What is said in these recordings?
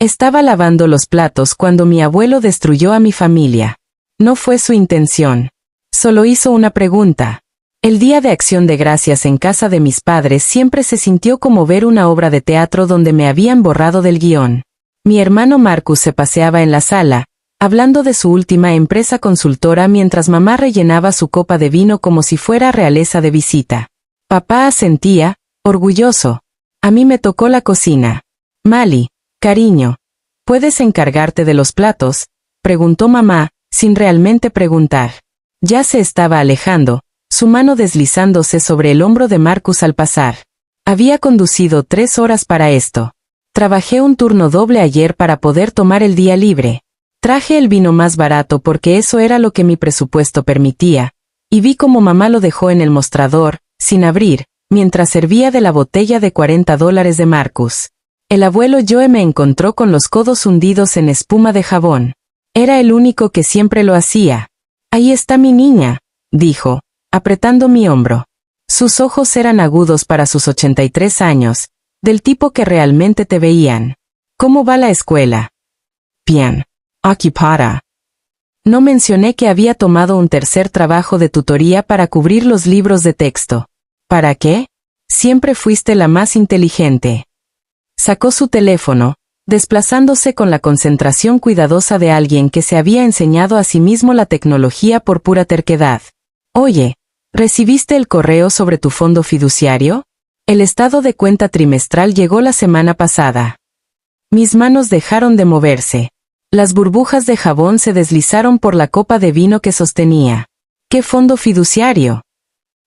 Estaba lavando los platos cuando mi abuelo destruyó a mi familia. No fue su intención. Solo hizo una pregunta. El día de Acción de Gracias en casa de mis padres siempre se sintió como ver una obra de teatro donde me habían borrado del guión. Mi hermano Marcus se paseaba en la sala, hablando de su última empresa consultora mientras mamá rellenaba su copa de vino como si fuera realeza de visita. Papá asentía, orgulloso. A mí me tocó la cocina. Mali, cariño, ¿puedes encargarte de los platos?, preguntó mamá, sin realmente preguntar. Ya se estaba alejando, su mano deslizándose sobre el hombro de Marcus al pasar. Había conducido 3 horas para esto. Trabajé un turno doble ayer para poder tomar el día libre. Traje el vino más barato porque eso era lo que mi presupuesto permitía, y vi cómo mamá lo dejó en el mostrador, sin abrir, mientras servía de la botella de $40 de Marcus. El abuelo Joe me encontró con los codos hundidos en espuma de jabón. Era el único que siempre lo hacía. Ahí está mi niña, dijo, apretando mi hombro. Sus ojos eran agudos para sus 83 años, del tipo que realmente te veían. ¿Cómo va la escuela? Bien. Ocupada. No mencioné que había tomado un tercer trabajo de tutoría para cubrir los libros de texto. ¿Para qué? Siempre fuiste la más inteligente. Sacó su teléfono, desplazándose con la concentración cuidadosa de alguien que se había enseñado a sí mismo la tecnología por pura terquedad. Oye, ¿recibiste el correo sobre tu fondo fiduciario? El estado de cuenta trimestral llegó la semana pasada. Mis manos dejaron de moverse. Las burbujas de jabón se deslizaron por la copa de vino que sostenía. ¿Qué fondo fiduciario?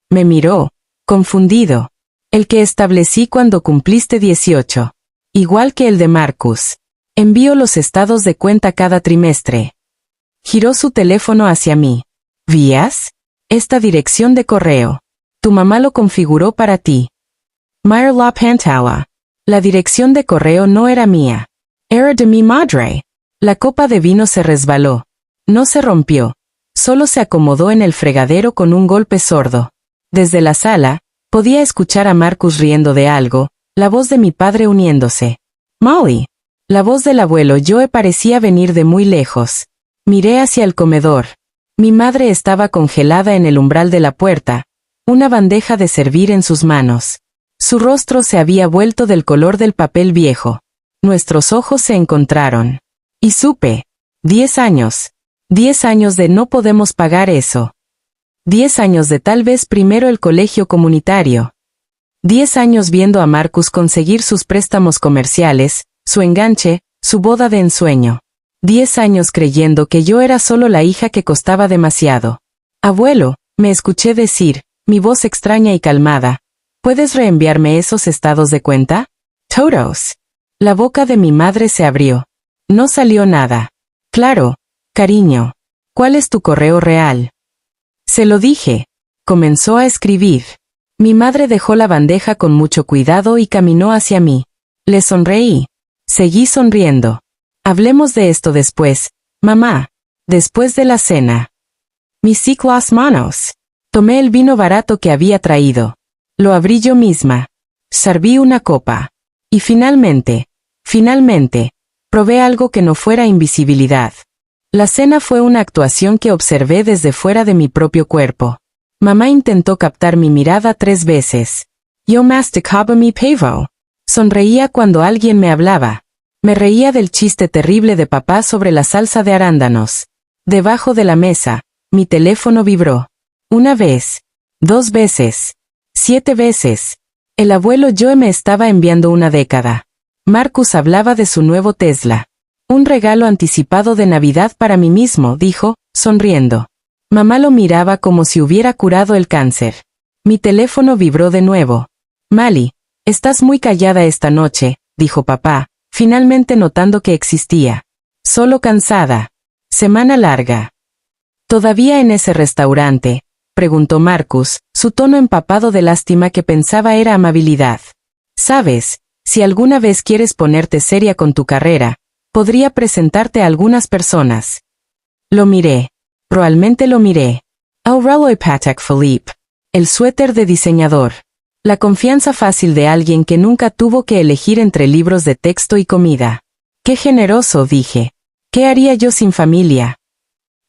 Me miró, confundido. El que establecí cuando cumpliste 18. Igual que el de Marcus. Envío los estados de cuenta cada trimestre. Giró su teléfono hacia mí. ¿Vías? Esta dirección de correo. Tu mamá lo configuró para ti. Meyer La Pantawa. La dirección de correo no era mía. Era de mi madre. La copa de vino se resbaló. No se rompió. Solo se acomodó en el fregadero con un golpe sordo. Desde la sala, podía escuchar a Marcus riendo de algo, la voz de mi padre uniéndose. Molly. La voz del abuelo Joe parecía venir de muy lejos. Miré hacia el comedor. Mi madre estaba congelada en el umbral de la puerta, una bandeja de servir en sus manos. Su rostro se había vuelto del color del papel viejo. Nuestros ojos se encontraron. Y supe. 10 años. 10 años de no podemos pagar eso. 10 años de tal vez primero el colegio comunitario. 10 años viendo a Marcus conseguir sus préstamos comerciales, su enganche, su boda de ensueño. 10 años creyendo que yo era solo la hija que costaba demasiado. Abuelo, me escuché decir, mi voz extraña y calmada. ¿Puedes reenviarme esos estados de cuenta? Todos. La boca de mi madre se abrió. No salió nada. Claro, cariño. ¿Cuál es tu correo real? Se lo dije. Comenzó a escribir. Mi madre dejó la bandeja con mucho cuidado y caminó hacia mí. Le sonreí. Seguí sonriendo. Hablemos de esto después, mamá. Después de la cena. Me seco las manos. Tomé el vino barato que había traído. Lo abrí yo misma. Serví una copa. Y finalmente, probé algo que no fuera invisibilidad. La cena fue una actuación que observé desde fuera de mi propio cuerpo. Mamá intentó captar mi mirada 3 veces. Yo masticaba mi pavo. Sonreía cuando alguien me hablaba. Me reía del chiste terrible de papá sobre la salsa de arándanos. Debajo de la mesa, mi teléfono vibró. 1 vez. 2 veces. 7 veces. El abuelo Joe me estaba enviando una década. Marcus hablaba de su nuevo Tesla. Un regalo anticipado de Navidad para mí mismo, dijo, sonriendo. Mamá lo miraba como si hubiera curado el cáncer. Mi teléfono vibró de nuevo. Mali, estás muy callada esta noche, dijo papá, finalmente notando que existía. Solo cansada. Semana larga. ¿Todavía en ese restaurante?, preguntó Marcus, su tono empapado de lástima que pensaba era amabilidad. Sabes, si alguna vez quieres ponerte seria con tu carrera, podría presentarte a algunas personas. Lo miré. Realmente lo miré. Aurelio Patek Philippe. El suéter de diseñador. La confianza fácil de alguien que nunca tuvo que elegir entre libros de texto y comida. Qué generoso, dije. ¿Qué haría yo sin familia?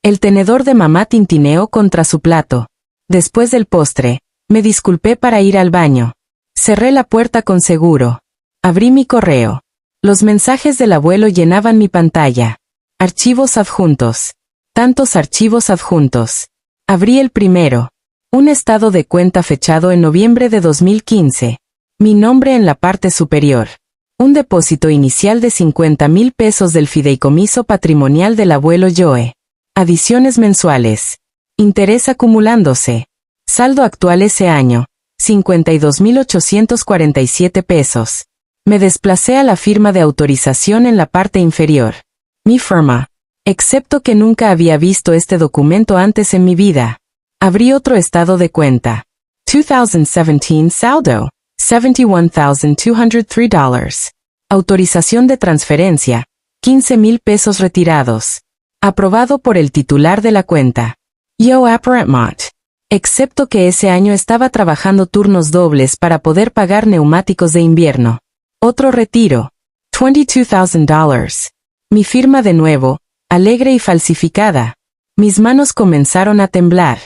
El tenedor de mamá tintineó contra su plato. Después del postre, me disculpé para ir al baño. Cerré la puerta con seguro. Abrí mi correo. Los mensajes del abuelo llenaban mi pantalla. Archivos adjuntos. Tantos archivos adjuntos. Abrí el primero. Un estado de cuenta fechado en noviembre de 2015. Mi nombre en la parte superior. Un depósito inicial de 50,000 pesos del fideicomiso patrimonial del abuelo Joe. Adiciones mensuales. Interés acumulándose. Saldo actual ese año. 52,847 pesos. Me desplacé a la firma de autorización en la parte inferior. Mi firma. Excepto que nunca había visto este documento antes en mi vida. Abrí otro estado de cuenta. 2017 saldo. $71,203. Autorización de transferencia. 15,000 pesos retirados. Aprobado por el titular de la cuenta. Yo apparentment. Excepto que ese año estaba trabajando turnos dobles para poder pagar neumáticos de invierno. Otro retiro. $22,000. Mi firma de nuevo, alegre y falsificada. Mis manos comenzaron a temblar.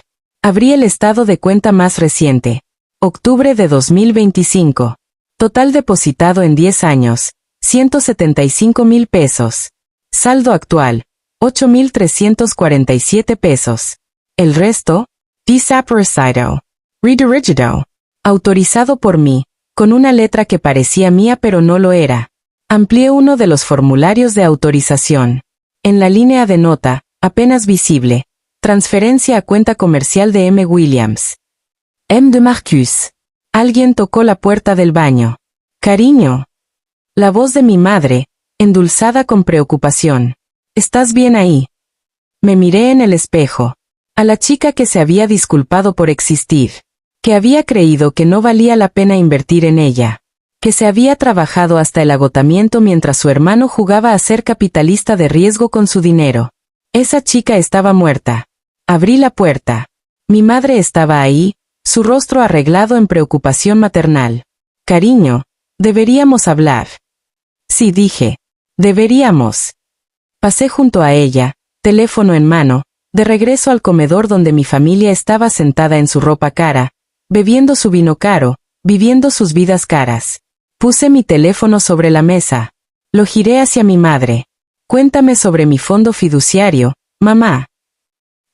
Abrí el estado de cuenta más reciente. Octubre de 2025. Total depositado en 10 años. 175,000 pesos. Saldo actual. 8,347 pesos. El resto. Desaparecido. Redirigido. Autorizado por mí, con una letra que parecía mía pero no lo era. Amplié uno de los formularios de autorización. En la línea de nota, apenas visible. Transferencia a cuenta comercial de M. Williams. M. de Marcus. Alguien tocó la puerta del baño. Cariño. La voz de mi madre, endulzada con preocupación. ¿Estás bien ahí? Me miré en el espejo. A la chica que se había disculpado por existir. Que había creído que no valía la pena invertir en ella. Que se había trabajado hasta el agotamiento mientras su hermano jugaba a ser capitalista de riesgo con su dinero. Esa chica estaba muerta. Abrí la puerta. Mi madre estaba ahí, su rostro arreglado en preocupación maternal. Cariño, deberíamos hablar. Sí, dije. Deberíamos. Pasé junto a ella, teléfono en mano, de regreso al comedor donde mi familia estaba sentada en su ropa cara, bebiendo su vino caro, viviendo sus vidas caras. Puse mi teléfono sobre la mesa. Lo giré hacia mi madre. Cuéntame sobre mi fondo fiduciario, mamá.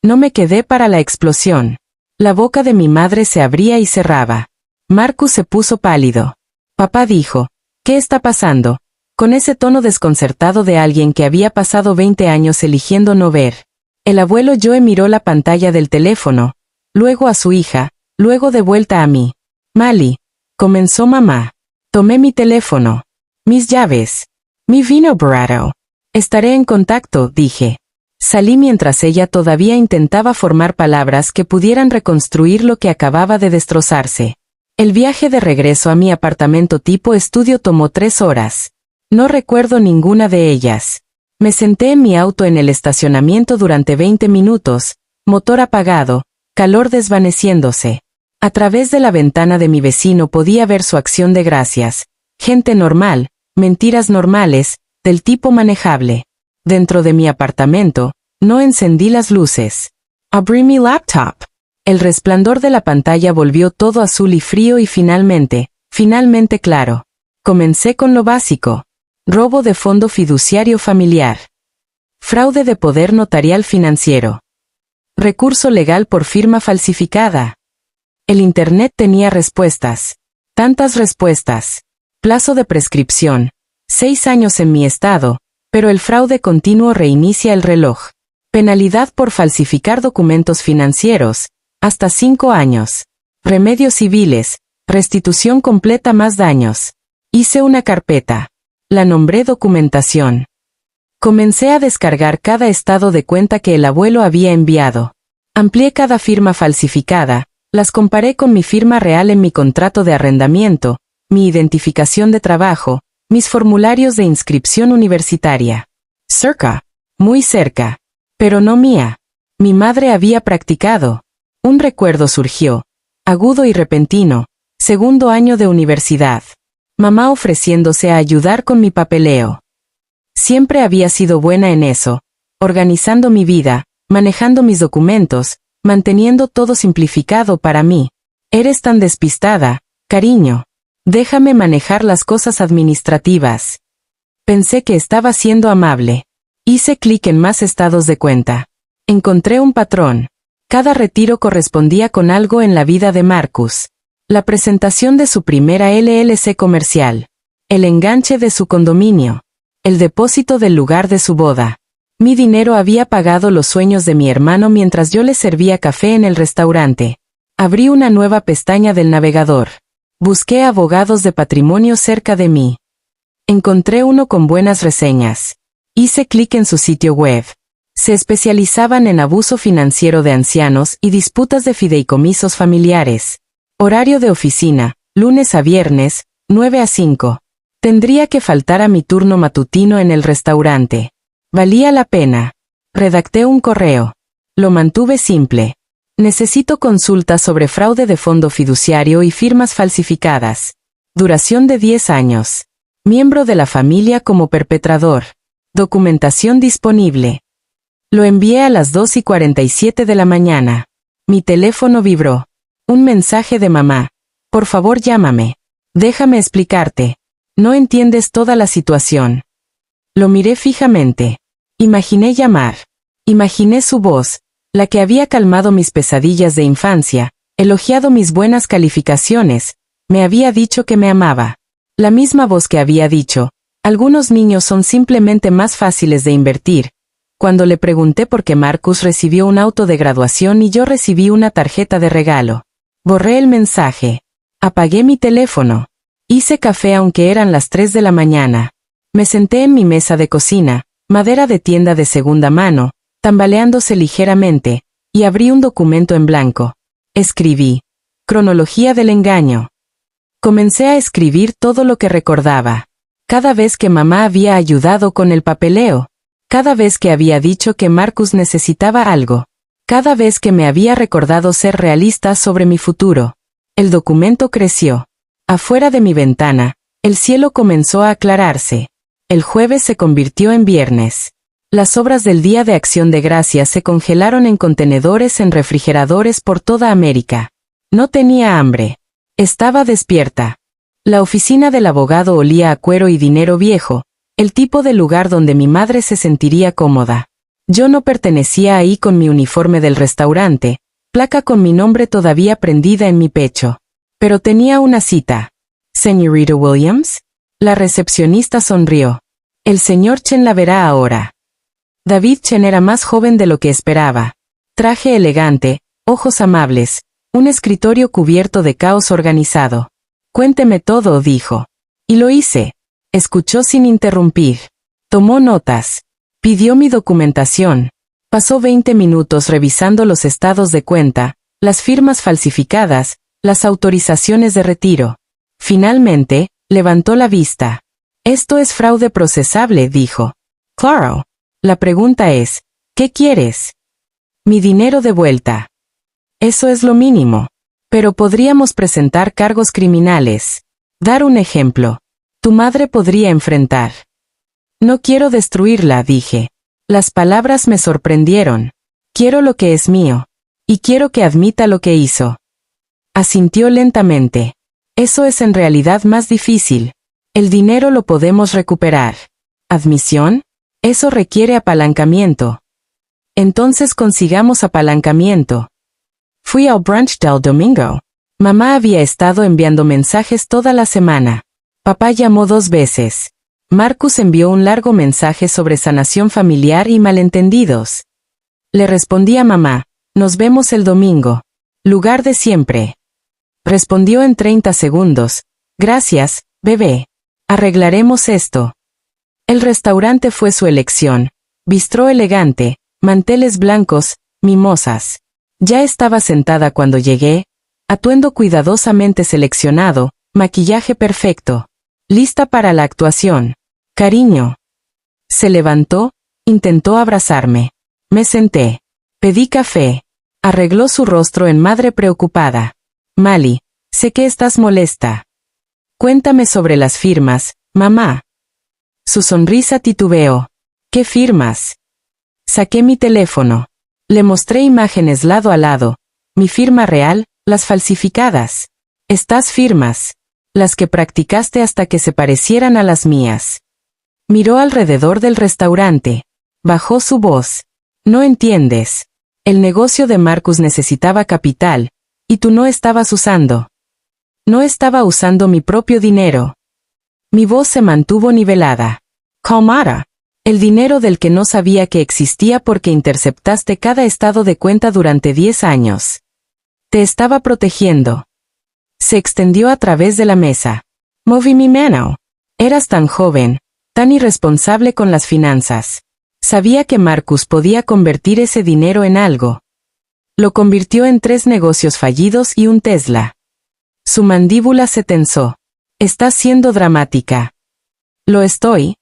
No me quedé para la explosión. La boca de mi madre se abría y cerraba. Marcus se puso pálido. Papá dijo, ¿qué está pasando? Con ese tono desconcertado de alguien que había pasado 20 años eligiendo no ver. El abuelo Joe miró la pantalla del teléfono, luego a su hija, luego de vuelta a mí. Mali, comenzó mamá. Tomé mi teléfono. Mis llaves. Mi vino barato. Estaré en contacto, dije. Salí mientras ella todavía intentaba formar palabras que pudieran reconstruir lo que acababa de destrozarse. El viaje de regreso a mi apartamento tipo estudio tomó 3 horas. No recuerdo ninguna de ellas. Me senté en mi auto en el estacionamiento durante 20 minutos, motor apagado, calor desvaneciéndose. A través de la ventana de mi vecino podía ver su acción de gracias. Gente normal, mentiras normales, del tipo manejable. Dentro de mi apartamento, no encendí las luces. Abrí mi laptop. El resplandor de la pantalla volvió todo azul y frío y finalmente claro. Comencé con lo básico. Robo de fondo fiduciario familiar. Fraude de poder notarial financiero. Recurso legal por firma falsificada. El Internet tenía respuestas. Tantas respuestas. Plazo de prescripción. 6 años en mi estado, pero el fraude continuo reinicia el reloj. Penalidad por falsificar documentos financieros. Hasta 5 años. Remedios civiles. Restitución completa más daños. Hice una carpeta. La nombré documentación. Comencé a descargar cada estado de cuenta que el abuelo había enviado. Amplié cada firma falsificada, las comparé con mi firma real en mi contrato de arrendamiento, mi identificación de trabajo, mis formularios de inscripción universitaria. Cerca. Muy cerca. Pero no mía. Mi madre había practicado. Un recuerdo surgió. Agudo y repentino. Segundo año de universidad. Mamá ofreciéndose a ayudar con mi papeleo. Siempre había sido buena en eso, organizando mi vida, manejando mis documentos, manteniendo todo simplificado para mí. Eres tan despistada, cariño. Déjame manejar las cosas administrativas. Pensé que estaba siendo amable. Hice clic en más estados de cuenta. Encontré un patrón. Cada retiro correspondía con algo en la vida de Marcus. La presentación de su primera LLC comercial. El enganche de su condominio. El depósito del lugar de su boda. Mi dinero había pagado los sueños de mi hermano mientras yo le servía café en el restaurante. Abrí una nueva pestaña del navegador. Busqué abogados de patrimonio cerca de mí. Encontré uno con buenas reseñas. Hice clic en su sitio web. Se especializaban en abuso financiero de ancianos y disputas de fideicomisos familiares. Horario de oficina, lunes a viernes, 9 a 5. Tendría que faltar a mi turno matutino en el restaurante. Valía la pena. Redacté un correo. Lo mantuve simple. Necesito consultas sobre fraude de fondo fiduciario y firmas falsificadas. Duración de 10 años. Miembro de la familia como perpetrador. Documentación disponible. Lo envié a las 2:47 de la mañana. Mi teléfono vibró. Un mensaje de mamá. Por favor, llámame. Déjame explicarte. No entiendes toda la situación. Lo miré fijamente. Imaginé llamar. Imaginé su voz, la que había calmado mis pesadillas de infancia, elogiado mis buenas calificaciones, me había dicho que me amaba. La misma voz que había dicho, algunos niños son simplemente más fáciles de invertir. Cuando le pregunté por qué Marcus recibió un auto de graduación y yo recibí una tarjeta de regalo. Borré el mensaje. Apagué mi teléfono. Hice café aunque eran las 3 de la mañana. Me senté en mi mesa de cocina, madera de tienda de segunda mano, tambaleándose ligeramente, y abrí un documento en blanco. Escribí. Cronología del engaño. Comencé a escribir todo lo que recordaba. Cada vez que mamá había ayudado con el papeleo. Cada vez que había dicho que Marcus necesitaba algo. Cada vez que me había recordado ser realista sobre mi futuro. El documento creció. Afuera de mi ventana, el cielo comenzó a aclararse. El jueves se convirtió en viernes. Las obras del Día de Acción de Gracias se congelaron en contenedores en refrigeradores por toda América. No tenía hambre. Estaba despierta. La oficina del abogado olía a cuero y dinero viejo, el tipo de lugar donde mi madre se sentiría cómoda. Yo no pertenecía ahí con mi uniforme del restaurante, placa con mi nombre todavía prendida en mi pecho. Pero tenía una cita. ¿Señorita Williams? La recepcionista sonrió. El señor Chen la verá ahora. David Chen era más joven de lo que esperaba. Traje elegante, ojos amables, un escritorio cubierto de caos organizado. Cuénteme todo, dijo. Y lo hice. Escuchó sin interrumpir. Tomó notas. Pidió mi documentación. Pasó 20 minutos revisando los estados de cuenta, las firmas falsificadas, las autorizaciones de retiro. Finalmente, levantó la vista. Esto es fraude procesable, dijo. Claro. La pregunta es, ¿qué quieres? Mi dinero de vuelta. Eso es lo mínimo. Pero podríamos presentar cargos criminales. Dar un ejemplo. Tu madre podría enfrentar. No quiero destruirla, dije. Las palabras me sorprendieron. Quiero lo que es mío. Y quiero que admita lo que hizo. Asintió lentamente. Eso es en realidad más difícil. El dinero lo podemos recuperar. ¿Admisión? Eso requiere apalancamiento. Entonces consigamos apalancamiento. Fui al brunch del domingo. Mamá había estado enviando mensajes toda la semana. Papá llamó 2 veces. Marcus envió un largo mensaje sobre sanación familiar y malentendidos. Le respondí a mamá, nos vemos el domingo. Lugar de siempre. Respondió en 30 segundos, gracias, bebé. Arreglaremos esto. El restaurante fue su elección. Bistró elegante, manteles blancos, mimosas. Ya estaba sentada cuando llegué, atuendo cuidadosamente seleccionado, maquillaje perfecto. Lista para la actuación. Cariño. Se levantó, intentó abrazarme. Me senté. Pedí café. Arregló su rostro en madre preocupada. Mali, sé que estás molesta. Cuéntame sobre las firmas, mamá. Su sonrisa titubeó. ¿Qué firmas? Saqué mi teléfono. Le mostré imágenes lado a lado. Mi firma real, las falsificadas. Estas firmas. Las que practicaste hasta que se parecieran a las mías. Miró alrededor del restaurante. Bajó su voz. No entiendes. El negocio de Marcus necesitaba capital, y tú no estabas usando. No estaba usando mi propio dinero. Mi voz se mantuvo nivelada. Calmara. El dinero del que no sabía que existía porque interceptaste cada estado de cuenta durante 10 años. Te estaba protegiendo. Se extendió a través de la mesa. Moví mi mano. Eras tan joven, tan irresponsable con las finanzas. Sabía que Marcus podía convertir ese dinero en algo. Lo convirtió en 3 negocios fallidos y un Tesla. Su mandíbula se tensó. Estás siendo dramática. Lo estoy.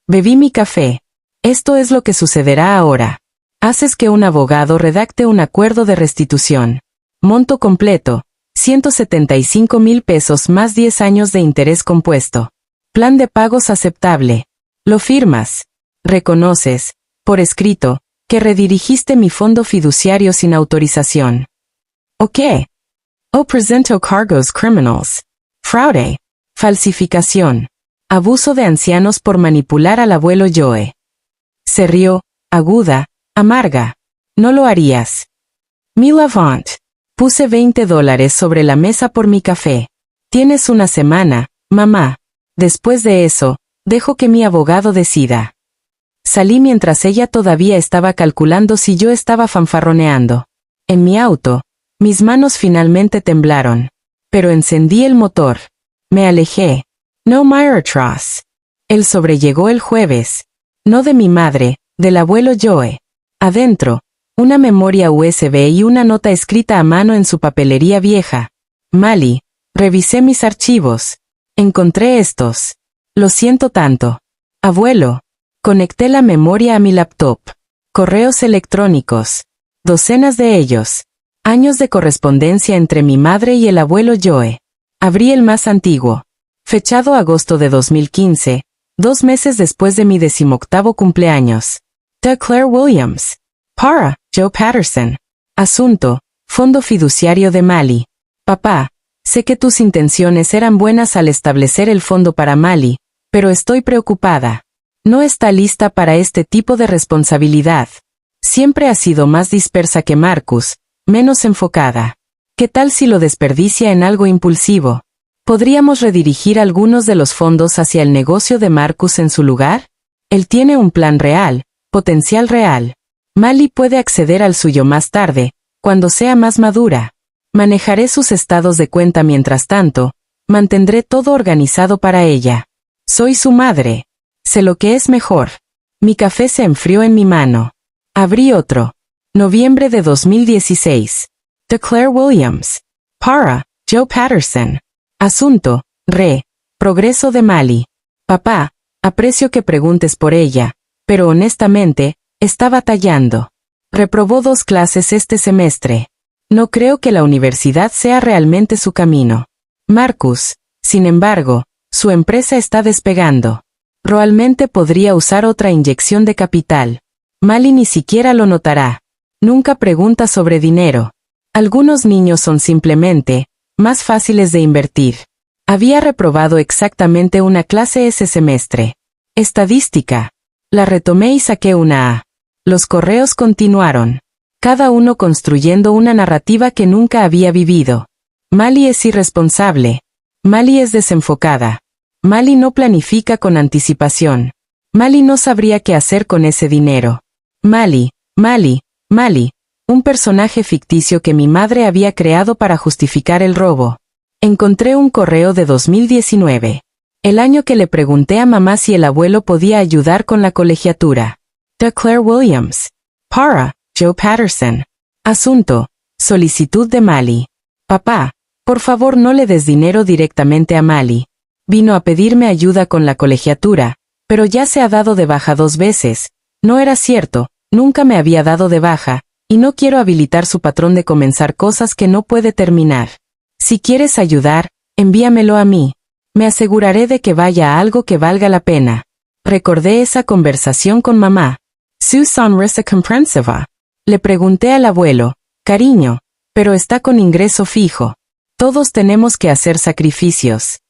Bebí mi café. Esto es lo que sucederá ahora. Haces que un abogado redacte un acuerdo de restitución. Monto completo, 175,000 pesos más 10 años de interés compuesto. Plan de pagos aceptable. Lo firmas. Reconoces, por escrito, que redirigiste mi fondo fiduciario sin autorización. ¿O qué? O presento cargos criminals. Fraude. Falsificación. Abuso de ancianos por manipular al abuelo Joe. Se rió, aguda, amarga. No lo harías. Mil avant. Puse $20 sobre la mesa por mi café. Tienes una semana, mamá. Después de eso, dejo que mi abogado decida. Salí mientras ella todavía estaba calculando si yo estaba fanfarroneando. En mi auto, mis manos finalmente temblaron. Pero encendí el motor. Me alejé. No Myra Tross. Él sobrellegó el jueves. No de mi madre, del abuelo Joe. Adentro, una memoria USB y una nota escrita a mano en su papelería vieja. Mali, revisé mis archivos. Encontré estos. Lo siento tanto. Abuelo. Conecté la memoria a mi laptop. Correos electrónicos. Docenas de ellos. Años de correspondencia entre mi madre y el abuelo Joe. Abrí el más antiguo. Fechado agosto de 2015, 2 meses después de mi 18º cumpleaños. De Claire Williams. Para, Joe Patterson. Asunto, Fondo Fiduciario de Mali. Papá, sé que tus intenciones eran buenas al establecer el fondo para Mali, pero estoy preocupada. No está lista para este tipo de responsabilidad. Siempre ha sido más dispersa que Marcus, menos enfocada. ¿Qué tal si lo desperdicia en algo impulsivo? ¿Podríamos redirigir algunos de los fondos hacia el negocio de Marcus en su lugar? Él tiene un plan real, potencial real. Mali puede acceder al suyo más tarde, cuando sea más madura. Manejaré sus estados de cuenta mientras tanto, mantendré todo organizado para ella. Soy su madre. Sé lo que es mejor. Mi café se enfrió en mi mano. Abrí otro. Noviembre de 2016. De Claire Williams. Para, Joe Patterson. Asunto, progreso de Mali. Papá, aprecio que preguntes por ella, pero honestamente, está batallando. Reprobó 2 clases este semestre. No creo que la universidad sea realmente su camino. Marcus, sin embargo, su empresa está despegando. Realmente podría usar otra inyección de capital. Mali ni siquiera lo notará. Nunca pregunta sobre dinero. Algunos niños son simplemente más fáciles de invertir. Había reprobado exactamente una clase ese semestre. Estadística. La retomé y saqué una A. Los correos continuaron. Cada uno construyendo una narrativa que nunca había vivido. Mali es irresponsable. Mali es desenfocada. Mali no planifica con anticipación. Mali no sabría qué hacer con ese dinero. Mali, un personaje ficticio que mi madre había creado para justificar el robo. Encontré un correo de 2019. El año que le pregunté a mamá si el abuelo podía ayudar con la colegiatura. De Claire Williams. Para, Joe Patterson. Asunto, solicitud de Mali. Papá, por favor no le des dinero directamente a Mali. Vino a pedirme ayuda con la colegiatura, pero ya se ha dado de baja 2 veces. No era cierto, nunca me había dado de baja, y no quiero habilitar su patrón de comenzar cosas que no puede terminar. Si quieres ayudar, envíamelo a mí. Me aseguraré de que vaya a algo que valga la pena. Recordé esa conversación con mamá. Su sonrisa comprensiva. Le pregunté al abuelo, cariño, pero está con ingreso fijo. Todos tenemos que hacer sacrificios.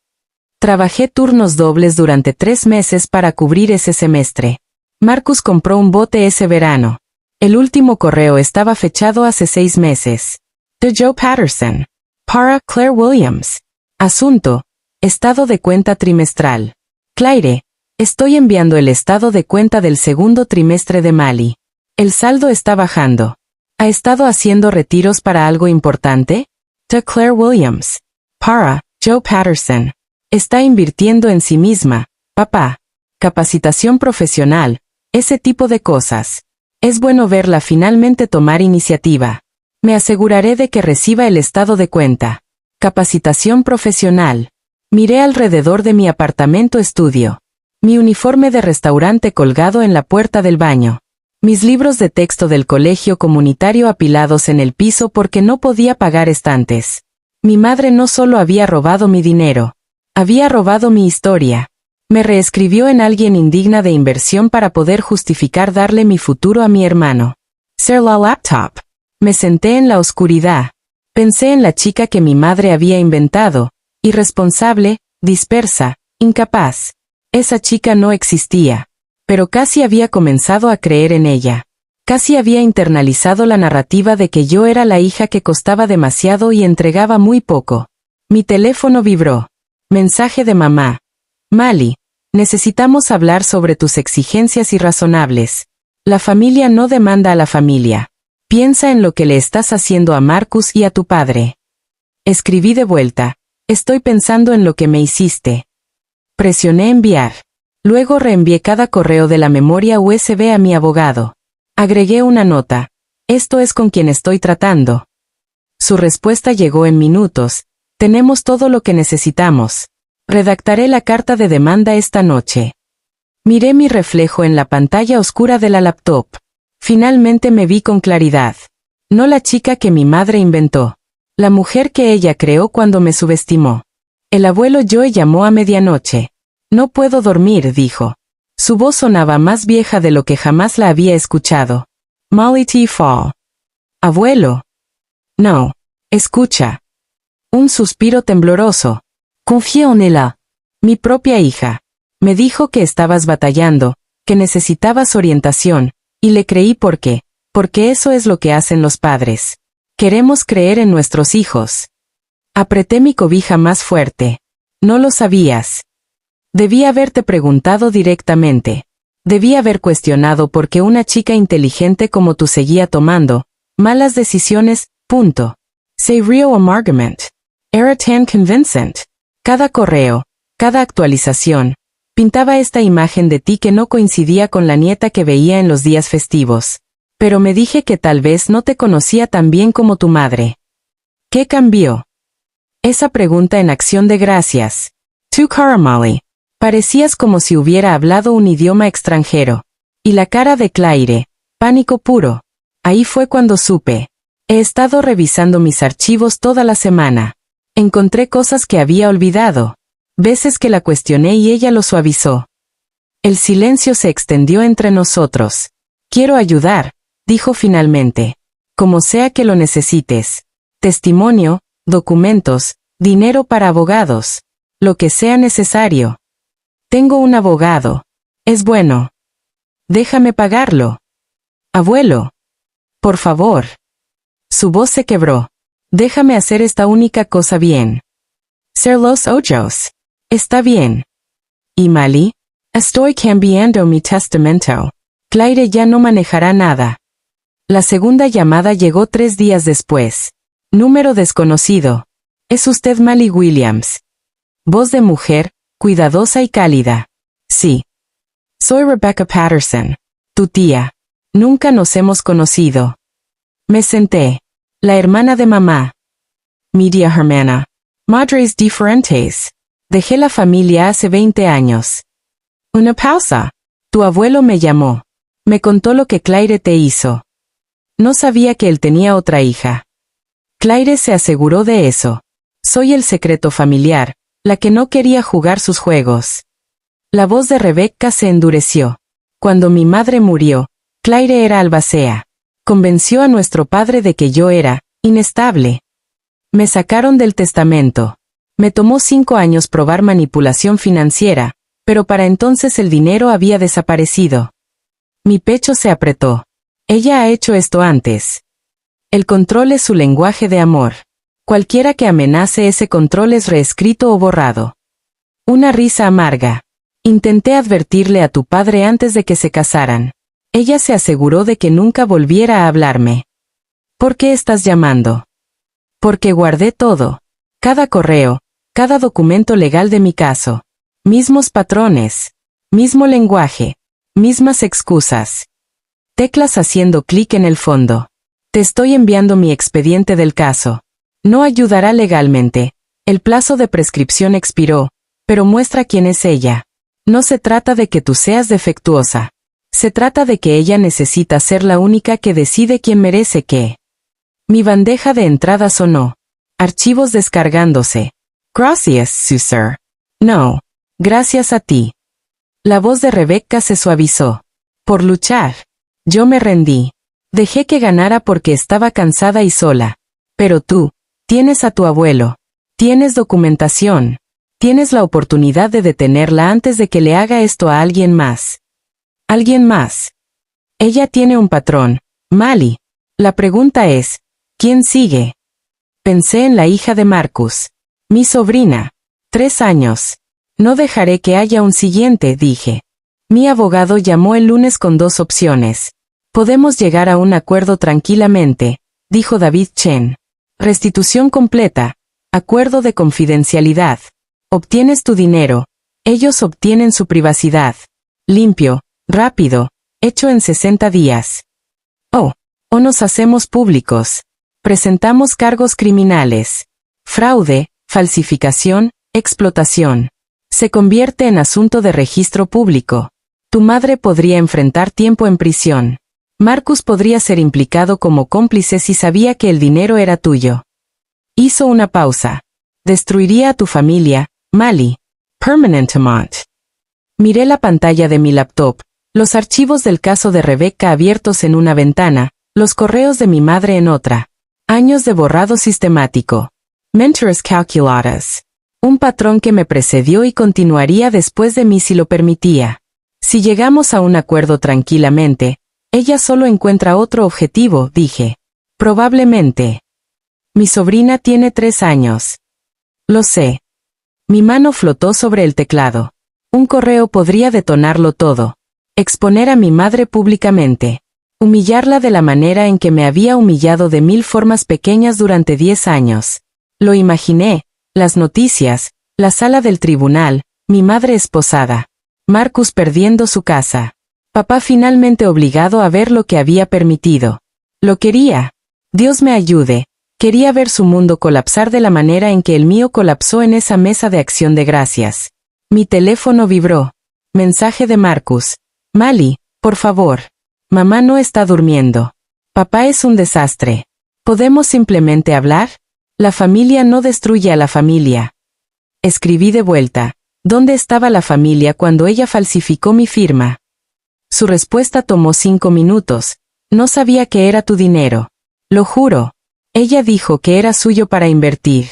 Trabajé turnos dobles durante 3 meses para cubrir ese semestre. Marcus compró un bote ese verano. El último correo estaba fechado hace 6 meses. De Joe Patterson. Para Claire Williams. Asunto. Estado de cuenta trimestral. Claire, estoy enviando el estado de cuenta del segundo trimestre de Mali. El saldo está bajando. ¿Ha estado haciendo retiros para algo importante? De Claire Williams. Para Joe Patterson. Está invirtiendo en sí misma, papá. Capacitación profesional, ese tipo de cosas. Es bueno verla finalmente tomar iniciativa. Me aseguraré de que reciba el estado de cuenta. Capacitación profesional. Miré alrededor de mi apartamento estudio. Mi uniforme de restaurante colgado en la puerta del baño. Mis libros de texto del colegio comunitario apilados en el piso porque no podía pagar estantes. Mi madre no solo había robado mi dinero. Había robado mi historia. Me reescribió en alguien indigna de inversión para poder justificar darle mi futuro a mi hermano. Ser la laptop. Me senté en la oscuridad. Pensé en la chica que mi madre había inventado. Irresponsable, dispersa, incapaz. Esa chica no existía. Pero casi había comenzado a creer en ella. Casi había internalizado la narrativa de que yo era la hija que costaba demasiado y entregaba muy poco. Mi teléfono vibró. Mensaje de mamá. Mali, necesitamos hablar sobre tus exigencias irrazonables. La familia no demanda a la familia. Piensa en lo que le estás haciendo a Marcus y a tu padre. Escribí de vuelta. Estoy pensando en lo que me hiciste. Presioné enviar. Luego reenvié cada correo de la memoria USB a mi abogado. Agregué una nota. Esto es con quien estoy tratando. Su respuesta llegó en minutos. Tenemos todo lo que necesitamos. Redactaré la carta de demanda esta noche. Miré mi reflejo en la pantalla oscura de la laptop. Finalmente me vi con claridad. No la chica que mi madre inventó. La mujer que ella creó cuando me subestimó. El abuelo Joe llamó a medianoche. No puedo dormir, dijo. Su voz sonaba más vieja de lo que jamás la había escuchado. Molly T. Fall. Abuelo. No. Escucha. Un suspiro tembloroso. Confié en ella. Mi propia hija. Me dijo que estabas batallando, que necesitabas orientación, y le creí porque eso es lo que hacen los padres. Queremos creer en nuestros hijos. Apreté mi cobija más fuerte. No lo sabías. Debí haberte preguntado directamente. Debí haber cuestionado por qué una chica inteligente como tú seguía tomando malas decisiones, punto. Say real amargament. Era tan convincent. Cada correo, cada actualización, pintaba esta imagen de ti que no coincidía con la nieta que veía en los días festivos. Pero me dije que tal vez no te conocía tan bien como tu madre. ¿Qué cambió? Esa pregunta en acción de gracias. Tu cara, Molly. Parecías como si hubiera hablado un idioma extranjero. Y la cara de Claire, pánico puro. Ahí fue cuando supe. He estado revisando mis archivos toda la semana. Encontré cosas que había olvidado. Veces que la cuestioné y ella lo suavizó. El silencio se extendió entre nosotros. Quiero ayudar, dijo finalmente. Como sea que lo necesites. Testimonio, documentos, dinero para abogados. Lo que sea necesario. Tengo un abogado. Es bueno. Déjame pagarlo. Abuelo. Por favor. Su voz se quebró. Déjame hacer esta única cosa bien. Ser los ojos. Está bien. ¿Y Mali? Estoy cambiando mi testamento. Claire ya no manejará nada. La segunda llamada llegó 3 días después. Número desconocido. ¿Es usted Mali Williams? Voz de mujer, cuidadosa y cálida. Sí. Soy Rebecca Patterson, tu tía. Nunca nos hemos conocido. Me senté. La hermana de mamá. Media hermana. Madres diferentes. Dejé la familia hace 20 años. Una pausa. Tu abuelo me llamó. Me contó lo que Claire te hizo. No sabía que él tenía otra hija. Claire se aseguró de eso. Soy el secreto familiar, la que no quería jugar sus juegos. La voz de Rebecca se endureció. Cuando mi madre murió, Claire era albacea. Convenció a nuestro padre de que yo era inestable. Me sacaron del testamento. Me tomó 5 años probar manipulación financiera, pero para entonces el dinero había desaparecido. Mi pecho se apretó. Ella ha hecho esto antes. El control es su lenguaje de amor. Cualquiera que amenace ese control es reescrito o borrado. Una risa amarga. Intenté advertirle a tu padre antes de que se casaran. Ella se aseguró de que nunca volviera a hablarme. ¿Por qué estás llamando? Porque guardé todo. Cada correo, cada documento legal de mi caso. Mismos patrones. Mismo lenguaje. Mismas excusas. Teclas haciendo clic en el fondo. Te estoy enviando mi expediente del caso. No ayudará legalmente. El plazo de prescripción expiró, pero muestra quién es ella. No se trata de que tú seas defectuosa. Se trata de que ella necesita ser la única que decide quién merece qué. Mi bandeja de entrada sonó. Archivos descargándose. Gracias, Sir. No. Gracias a ti. La voz de Rebecca se suavizó. Por luchar. Yo me rendí. Dejé que ganara porque estaba cansada y sola. Pero tú, tienes a tu abuelo. Tienes documentación. Tienes la oportunidad de detenerla antes de que le haga esto a alguien más. ¿Alguien más? Ella tiene un patrón, Mali. La pregunta es, ¿quién sigue? Pensé en la hija de Marcus. Mi sobrina. 3 años. No dejaré que haya un siguiente, dije. Mi abogado llamó el lunes con 2 opciones. Podemos llegar a un acuerdo tranquilamente, dijo David Chen. Restitución completa. Acuerdo de confidencialidad. Obtienes tu dinero. Ellos obtienen su privacidad. Limpio, rápido, hecho en 60 días. O nos hacemos públicos. Presentamos cargos criminales. Fraude, falsificación, explotación. Se convierte en asunto de registro público. Tu madre podría enfrentar tiempo en prisión. Marcus podría ser implicado como cómplice si sabía que el dinero era tuyo. Hizo una pausa. Destruiría a tu familia, Mali. Permanentement. Miré la pantalla de mi laptop, los archivos del caso de Rebecca abiertos en una ventana, los correos de mi madre en otra. Años de borrado sistemático. Mentiras calculadas. Un patrón que me precedió y continuaría después de mí si lo permitía. Si llegamos a un acuerdo tranquilamente, ella solo encuentra otro objetivo, dije. Probablemente. Mi sobrina tiene 3 años. Lo sé. Mi mano flotó sobre el teclado. Un correo podría detonarlo todo. Exponer a mi madre públicamente. Humillarla de la manera en que me había humillado de 1000 formas pequeñas durante 10 años. Lo imaginé, las noticias, la sala del tribunal, mi madre esposada. Marcus perdiendo su casa. Papá finalmente obligado a ver lo que había permitido. Lo quería. Dios me ayude. Quería ver su mundo colapsar de la manera en que el mío colapsó en esa mesa de acción de gracias. Mi teléfono vibró. Mensaje de Marcus. Mali, por favor. Mamá no está durmiendo. Papá es un desastre. ¿Podemos simplemente hablar? La familia no destruye a la familia. Escribí de vuelta. ¿Dónde estaba la familia cuando ella falsificó mi firma? Su respuesta tomó 5 minutos. No sabía que era tu dinero. Lo juro. Ella dijo que era suyo para invertir.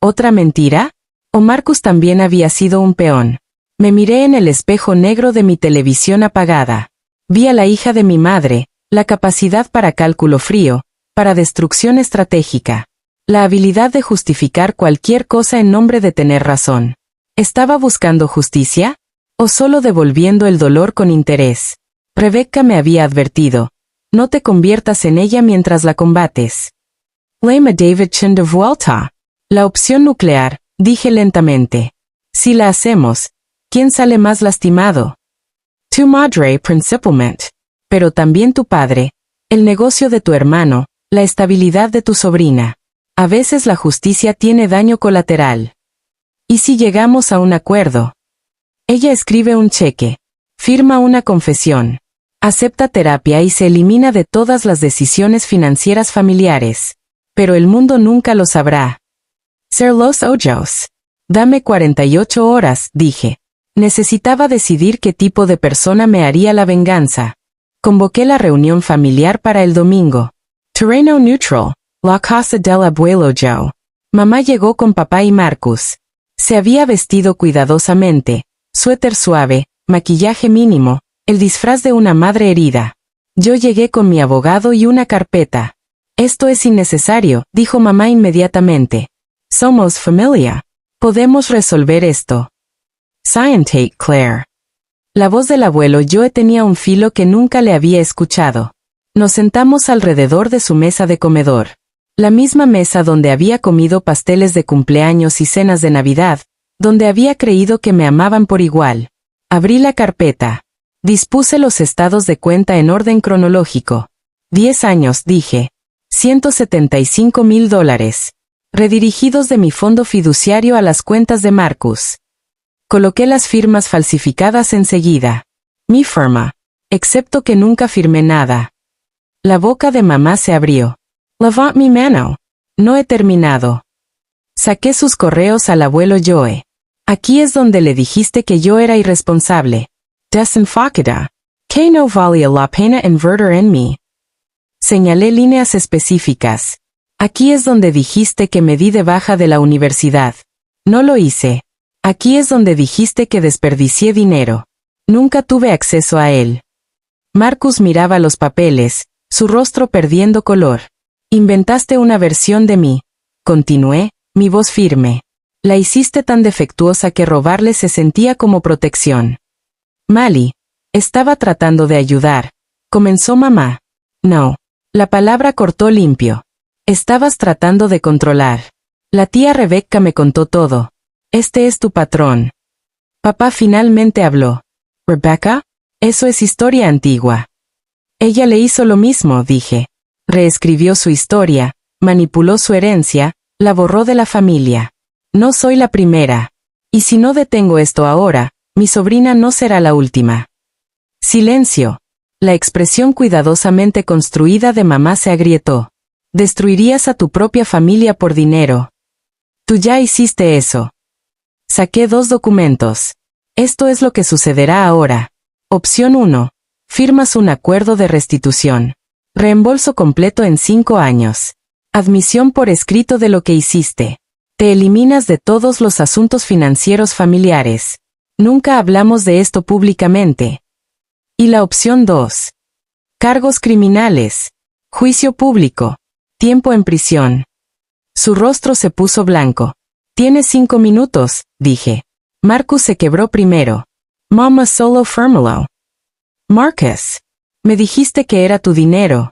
¿Otra mentira? ¿O Marcus también había sido un peón? Me miré en el espejo negro de mi televisión apagada. Vi a la hija de mi madre, la capacidad para cálculo frío, para destrucción estratégica. La habilidad de justificar cualquier cosa en nombre de tener razón. ¿Estaba buscando justicia? ¿O solo devolviendo el dolor con interés? Rebecca me había advertido. No te conviertas en ella mientras la combates. Lema David Chen de vuelta. La opción nuclear, dije lentamente. Si la hacemos, ¿quién sale más lastimado? Tu madre principalmente. Pero también tu padre, el negocio de tu hermano, la estabilidad de tu sobrina. A veces la justicia tiene daño colateral. ¿Y si llegamos a un acuerdo? Ella escribe un cheque. Firma una confesión. Acepta terapia y se elimina de todas las decisiones financieras familiares. Pero el mundo nunca lo sabrá. Ser los ojos. Dame 48 horas, dije. Necesitaba decidir qué tipo de persona me haría la venganza. Convoqué la reunión familiar para el domingo. Terreno neutral, la casa del abuelo Joe. Mamá llegó con papá y Marcus. Se había vestido cuidadosamente, suéter suave, maquillaje mínimo, el disfraz de una madre herida. Yo llegué con mi abogado y una carpeta. Esto es innecesario, dijo mamá inmediatamente. Somos familia. Podemos resolver esto. Scientate, Claire. La voz del abuelo Joe tenía un filo que nunca le había escuchado. Nos sentamos alrededor de su mesa de comedor. La misma mesa donde había comido pasteles de cumpleaños y cenas de Navidad, donde había creído que me amaban por igual. Abrí la carpeta. Dispuse los estados de cuenta en orden cronológico. 10 años, dije. $175,000. Redirigidos de mi fondo fiduciario a las cuentas de Marcus. Coloqué las firmas falsificadas enseguida. Mi firma. Excepto que nunca firmé nada. La boca de mamá se abrió. Levant mi mano. No he terminado. Saqué sus correos al abuelo Joe. Aquí es donde le dijiste que yo era irresponsable. Desenfocada. Que no valía la pena invertir en mí. Señalé líneas específicas. Aquí es donde dijiste que me di de baja de la universidad. No lo hice. Aquí es donde dijiste que desperdicié dinero. Nunca tuve acceso a él. Marcus miraba los papeles, su rostro perdiendo color. Inventaste una versión de mí. Continué, mi voz firme. La hiciste tan defectuosa que robarle se sentía como protección. Mali. Estaba tratando de ayudar. Comenzó mamá. No. La palabra cortó limpio. Estabas tratando de controlar. La tía Rebecca me contó todo. Este es tu patrón. Papá finalmente habló. ¿Rebecca? Eso es historia antigua. Ella le hizo lo mismo, dije. Reescribió su historia, manipuló su herencia, la borró de la familia. No soy la primera. Y si no detengo esto ahora, mi sobrina no será la última. Silencio. La expresión cuidadosamente construida de mamá se agrietó. Destruirías a tu propia familia por dinero. Tú ya hiciste eso. Saqué 2 documentos. Esto es lo que sucederá ahora. Opción 1. Firmas un acuerdo de restitución. Reembolso completo en 5 años. Admisión por escrito de lo que hiciste. Te eliminas de todos los asuntos financieros familiares. Nunca hablamos de esto públicamente. Y la opción 2. Cargos criminales. Juicio público. Tiempo en prisión. Su rostro se puso blanco. Tienes 5 minutos, dije. Marcus se quebró primero. Mama solo férmelo. Marcus. Me dijiste que era tu dinero.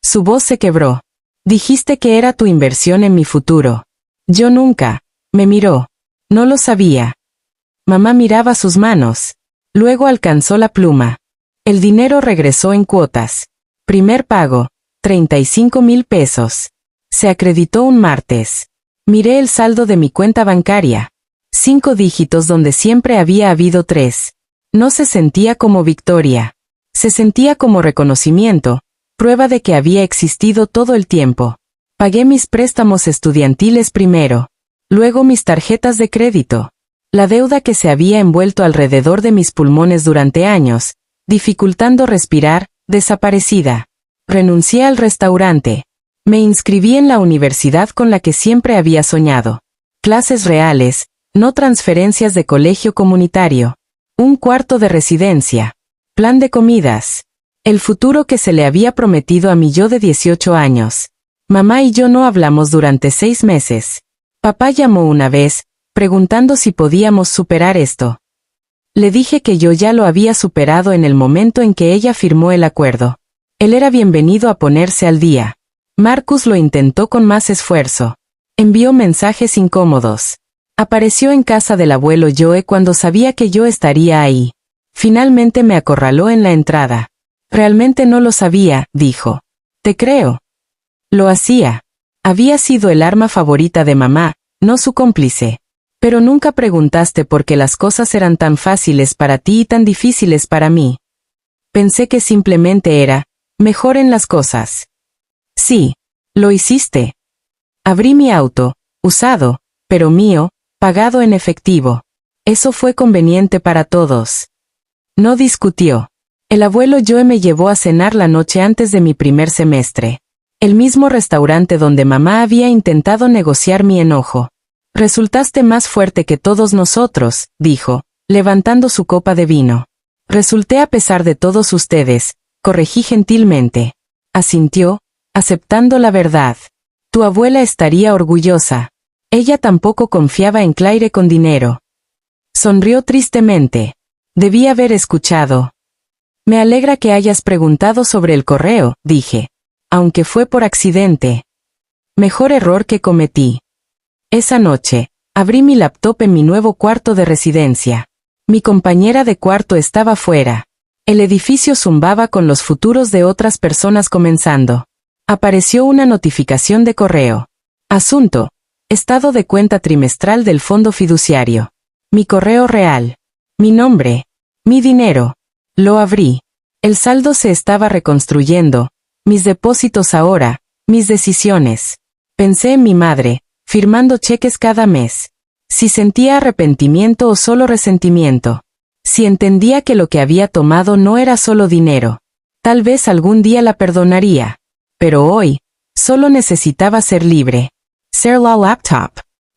Su voz se quebró. Dijiste que era tu inversión en mi futuro. Yo nunca. Me miró. No lo sabía. Mamá miraba sus manos. Luego alcanzó la pluma. El dinero regresó en cuotas. Primer pago. 35,000 pesos. Se acreditó un martes. Miré el saldo de mi cuenta bancaria. 5 dígitos donde siempre había habido 3. No se sentía como victoria. Se sentía como reconocimiento, prueba de que había existido todo el tiempo. Pagué mis préstamos estudiantiles primero. Luego mis tarjetas de crédito. La deuda que se había envuelto alrededor de mis pulmones durante años, dificultando respirar, desaparecida. Renuncié al restaurante. Me inscribí en la universidad con la que siempre había soñado. Clases reales, no transferencias de colegio comunitario. Un cuarto de residencia. Plan de comidas. El futuro que se le había prometido a mi yo de 18 años. Mamá y yo no hablamos durante 6 meses. Papá llamó una vez, preguntando si podíamos superar esto. Le dije que yo ya lo había superado en el momento en que ella firmó el acuerdo. Él era bienvenido a ponerse al día. Marcus lo intentó con más esfuerzo. Envió mensajes incómodos. Apareció en casa del abuelo Joe cuando sabía que yo estaría ahí. Finalmente me acorraló en la entrada. Realmente no lo sabía, dijo. Te creo. Lo hacía. Había sido el arma favorita de mamá, no su cómplice. Pero nunca preguntaste por qué las cosas eran tan fáciles para ti y tan difíciles para mí. Pensé que simplemente era mejor en las cosas. Sí. Lo hiciste. Abrí mi auto, usado, pero mío, pagado en efectivo. Eso fue conveniente para todos. No discutió. El abuelo Joe me llevó a cenar la noche antes de mi primer semestre. El mismo restaurante donde mamá había intentado negociar mi enojo. Resultaste más fuerte que todos nosotros, dijo, levantando su copa de vino. Resulté a pesar de todos ustedes, corregí gentilmente. Asintió, aceptando la verdad. Tu abuela estaría orgullosa. Ella tampoco confiaba en Claire con dinero. Sonrió tristemente. Debí haber escuchado. Me alegra que hayas preguntado sobre el correo, dije. Aunque fue por accidente. Mejor error que cometí. Esa noche, abrí mi laptop en mi nuevo cuarto de residencia. Mi compañera de cuarto estaba fuera. El edificio zumbaba con los futuros de otras personas comenzando. Apareció una notificación de correo. Asunto. Estado de cuenta trimestral del fondo fiduciario. Mi correo real. Mi nombre. Mi dinero. Lo abrí. El saldo se estaba reconstruyendo. Mis depósitos ahora, mis decisiones. Pensé en mi madre, firmando cheques cada mes. Si sentía arrepentimiento o solo resentimiento. Si entendía que lo que había tomado no era solo dinero. Tal vez algún día la perdonaría. Pero hoy, solo necesitaba ser libre. Ser la laptop.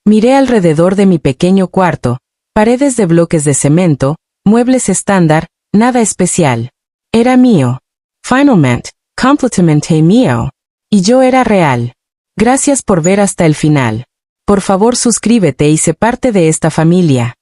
Miré alrededor de mi pequeño cuarto, paredes de bloques de cemento, muebles estándar, nada especial. Era mío. Finalmente. Completamente mío. Y yo era real. Gracias por ver hasta el final. Por favor suscríbete y sé parte de esta familia.